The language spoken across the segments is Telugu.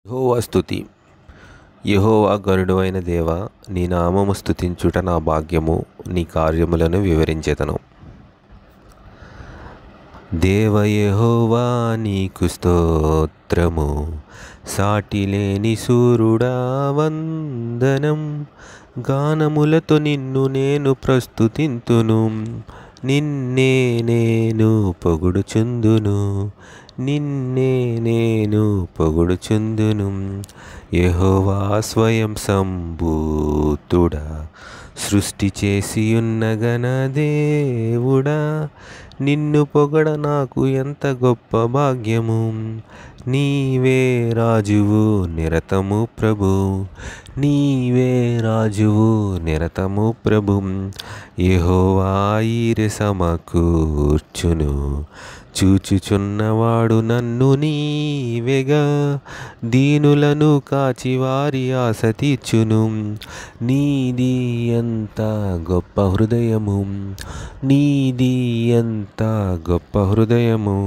యెహోవా స్తుతి. యెహోవా ఘనుడైన దేవా, నీ నామము స్తుతించుట నా భాగ్యము, నీ కార్యములను వివరించెదను. దేవ యెహోవా నీకు స్తోత్రము, సాటిలేని సూర్యుడా వందనం. గానములతో నిన్ను నేను ప్రస్తుతింతును, నిన్నే నేను పొగుడుచుందును, నిన్నే నేను పొగుడుచుందును. యెహోవా స్వయం సంభూతుడా, సృష్టి చేసి ఉన్న ఘన దేవుడా, నిన్ను పొగడ నాకు ఎంత గొప్ప భాగ్యము. నీవే రాజువు నిరతము ప్రభు, నీవే రాజువు నిరతము ప్రభు. యెహోవా ఈరె సమకూర్చును, చూచుచున్నవాడు నన్ను నీవేగా. దీనులను కాచి వారి ఆశ తీర్చును. నీది ఎంత గొప్ప హృదయము, నీది ఎంత గొప్ప హృదయము.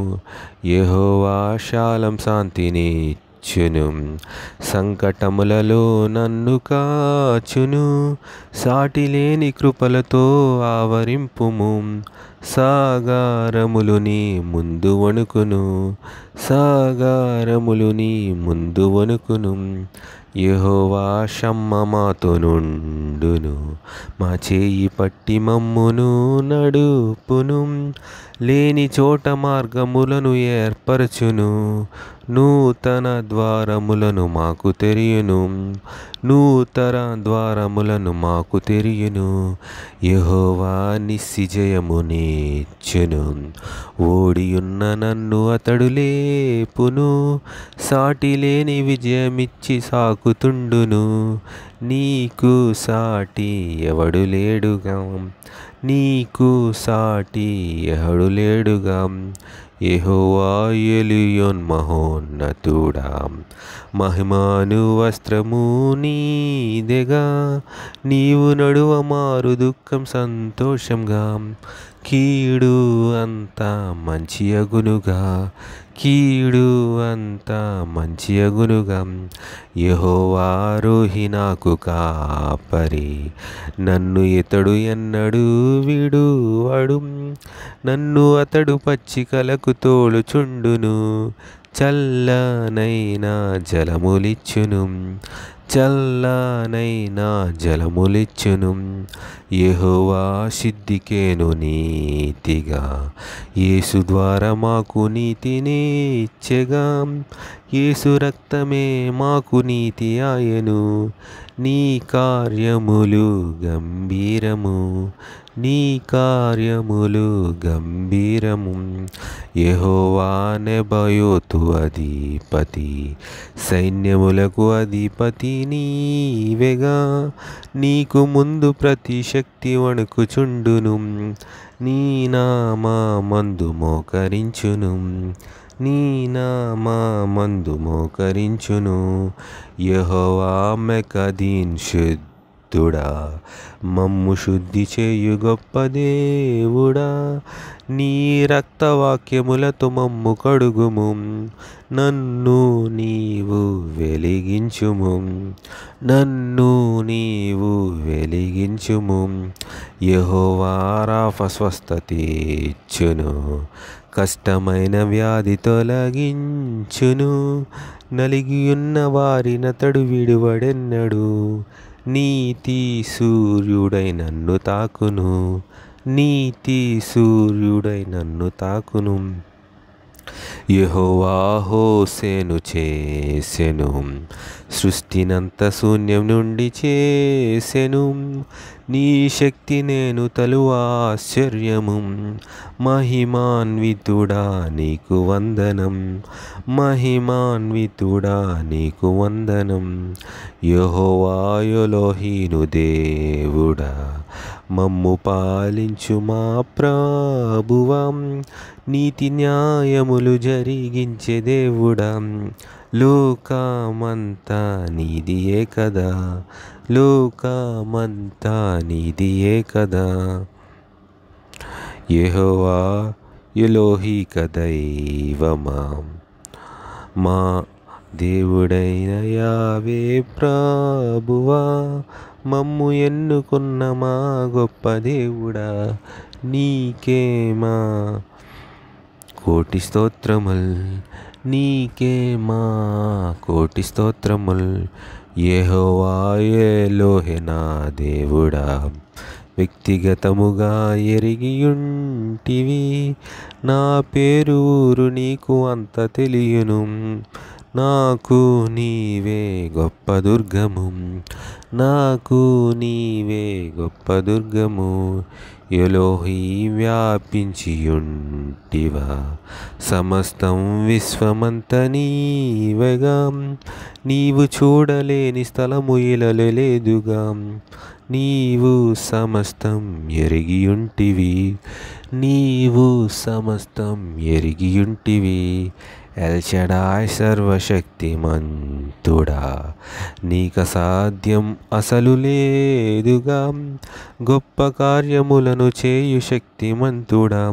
యెహోవా శాలం శాంతినిచ్చును, సంకటములలో నన్ను కాచును. సాటిలేని కృపలతో ఆవరింపుము, సాగరములు నీ ముందు వణుకును, సాగరములు నీ ముందు వణుకును. యెహోవా షమ్మ మాతో నుండును, మా చేయి పట్టి మమ్మును నడుపును. లేని చోట మార్గములను ఏర్పరచును, నూతన ద్వారములను మాకు తెరియును, నూతన ద్వారములను మాకు తెరియును. యెహోవా నిశ్చయము నిచ్చును, ఓడియున్న నన్ను అతడు లేపును. సాటిలేని విజయమిచ్చి సాకుతుండును, నీకు సాటి ఎవడు లేడుగా, నీకు సాటి ఎవడు లేడుగా. యెహోవా ఎలియోన్ మహోన్నతుడా, మహిమాను వస్త్రము నీదెగా. నీవు నడువ మారు దుఃఖం సంతోషంగా, కీడు అంతా మంచి అగునుగా, కీడు అంతా మంచి అగునుగా. యెహోవా రోహి నాకు కాపరి, నన్ను ఇతడు ఎన్నడూ విడువడు. నన్ను అతడు పచ్చికలకు తోలుచుండును, చల్లనైనా జలములిచ్చును, చల్లనైనా జలములిచ్చును. యెహోవా సిద్ధికేను నీతిగా, యేసు ద్వారా మాకు నీతినిచ్చెగా. యేసు రక్తమే మాకు నీతి ఆయను, నీ కార్యములు గంభీరము, నీ కార్యములు గంభీరము. యెహోవా నెబయోతు అధిపతి, సైన్యములకు అధిపతి నీవేగా. నీకు ముందు ప్రతి శక్తి వణుకుచుండును, నీ నామమందు మోకరించును, నీ నామమందు మోకరించును. యెహోవా మెకదీన్ శుద్ధుడా, మమ్ము శుద్ధి చేయు గొప్ప దేవుడా. నీ రక్తవాక్యములతో మమ్ము కడుగుము, నన్ను నీవు వెలిగించుము, నన్ను నీవు వెలిగించుము. యెహోవా రాఫా స్వస్థతిచ్చును, కష్టమైన వ్యాధి తొలగించును. నలిగియున్న వారినతడు విడువడెన్నడు. నీతి సూర్యుడై నన్ను తాకును, నీతి సూర్యుడై నన్ను తాకును. యెహోవా హోసేను చేసెను, సృష్టినంత శూన్యం నుండి చేసెను. నీ శక్తి నేను తలువ ఆశ్చర్యము. మహిమాన్వితుడా నీకు వందనం, మహిమాన్వితుడా నీకు వందనం. యెహోవా ఎలోహీను దేవుడా, మమ్ము పాలించు మా ప్రభువా. నీతి న్యాయములు జరిగించే దేవుడా, లోకమంతా నీదియే కదా, లోకమంతా నీదియే కదా. యెహోవా ఎలోహిక దైవమా, మా దేవుడైన యావే ప్రభువా, మమ్ము ఎన్నుకున్న మా గొప్ప దేవుడా, నీకే మా కోటి స్తోత్రముల్, నీకే మా కోటి స్తోత్రముల్. యెహోవా ఎలోహే నా దేవుడా, వ్యక్తిగతముగా ఎరిగియుంటివి. నా పేరు ఊరు నీకు అంత తెలియను. నాకు నీవే గొప్ప దుర్గము, నాకు నీవే గొప్ప దుర్గము. ఎలోహీ వ్యాపించియుంటివా, సమస్తం విశ్వమంత నీవెగా. నీవు చూడలేని స్థలము ఇలలో లేదుగా. నీవు సమస్తం ఎరిగియుంటివి, నీవు సమస్తం ఎరిగియుంటివి. ఎల్షడాయ్ సర్వశక్తిమంతుడా, నీక సాధ్యం అసలు లేదుగా. గొప్ప కార్యములను చేయు శక్తిమంతుడా,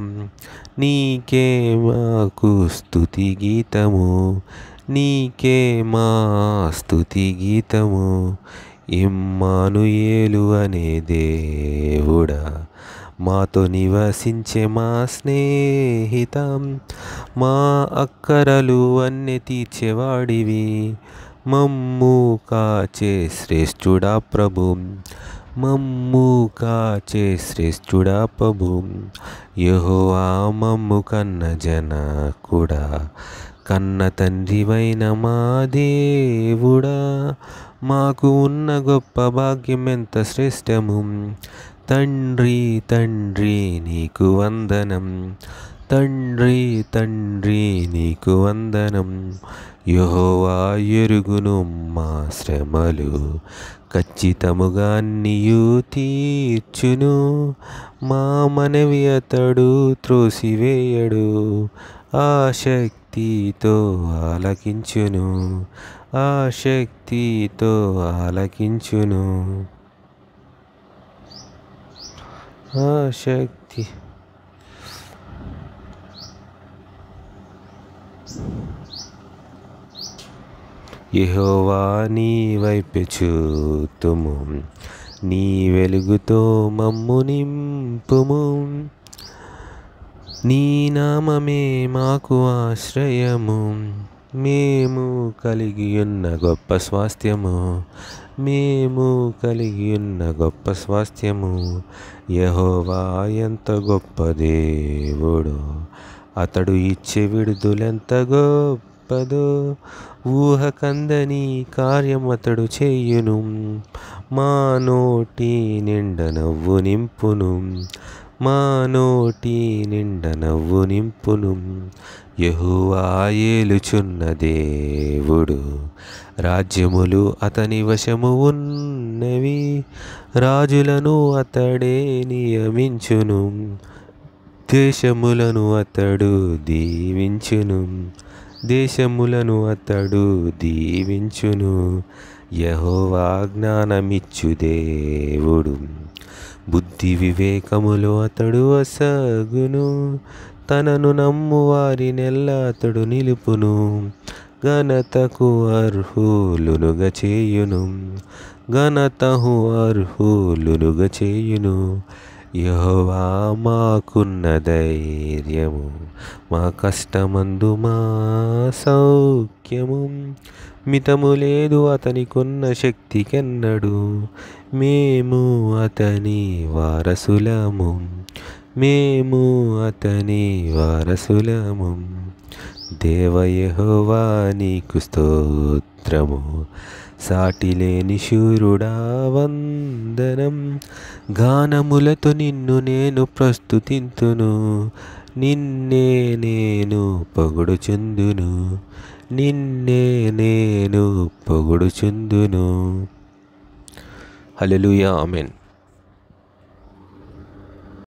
నీకే మాకు స్తుతి గీతము, నీకే మా స్తుతి గీతము. ఇమ్మానుయేలు అనే దేవుడా, మాతో నివసించే మా స్నేహితం, మా అక్కరలు అన్ని తీర్చేవాడివి. మమ్ము కాచే శ్రేష్ఠుడా ప్రభు, మమ్ము కాచే శ్రేష్ఠుడా ప్రభు. యెహోవా మమ్ము కన్న జనకుడా, కన్న తండ్రివైన మా దేవుడా, మాకు ఉన్న గొప్ప భాగ్యం ఎంత శ్రేష్టము. తండ్రి తండ్రి నీకు వందనం, తండ్రి తండ్రి నీకు వందనం. యెహోవా ఎరుగును మా శ్రమలు, ఖచ్చితముగా అన్నియు తీర్చును. మా మనవి అతడు త్రోసివేయడు, ఆసక్తితో ఆలకించును, ఆసక్తితో ఆలకించును. ఆసక్తి యెహోవా నీ వైపే చూతుము, నీ వెలుగుతో మమ్ము నింపుము. నీ నామమే మాకు ఆశ్రయము, మేము కలిగియున్న గొప్ప స్వాస్థ్యము, మేము కలిగియున్న గొప్ప స్వాస్థ్యము. యెహోవా ఎంత గొప్ప దేవుడో, అతడు ఇచ్చే విడుదలెంత గొప్పదో. ఊహకందని కార్యం అతడు చేయును, మా నోటి నిండ నవ్వు నింపును, మా నోటి నిండ నవ్వు నింపును. యెహోవా ఏలుచున్న దేవుడు, రాజ్యములు అతని వశము ఉన్నవి. రాజులను అతడే నియమించును, దేశములను అతడు దీవించును, దేశములను అతడు దీవించును. యెహోవా జ్ఞానమిచ్చు దేవుడు, బుద్ధి వివేకములో అతడు వసగును. తనను నమ్ము వారినెల్లా అతడు నిలుపును, ఘనతకు అర్హులునుగా చేయును, ఘనతకు అర్హులునుగా చేయును. యెహోవా మాకున్న ధైర్యము, మా కష్టమందు మా సౌఖ్యము. మితము లేదు అతనికున్న శక్తికెన్నడు, మేము అతని వారసులము, మేము అతని వారసులము. దేవ యెహోవా నీకు స్తోత్రము, సాటిలేని శూరుడా వందనం. గానములతో నిన్ను నేను ప్రస్తుతింతును, నిన్నే నేను పొగడుచుందును, నిన్నే నేను పొగడుచుందును. హల్లెలూయా, ఆమేన్.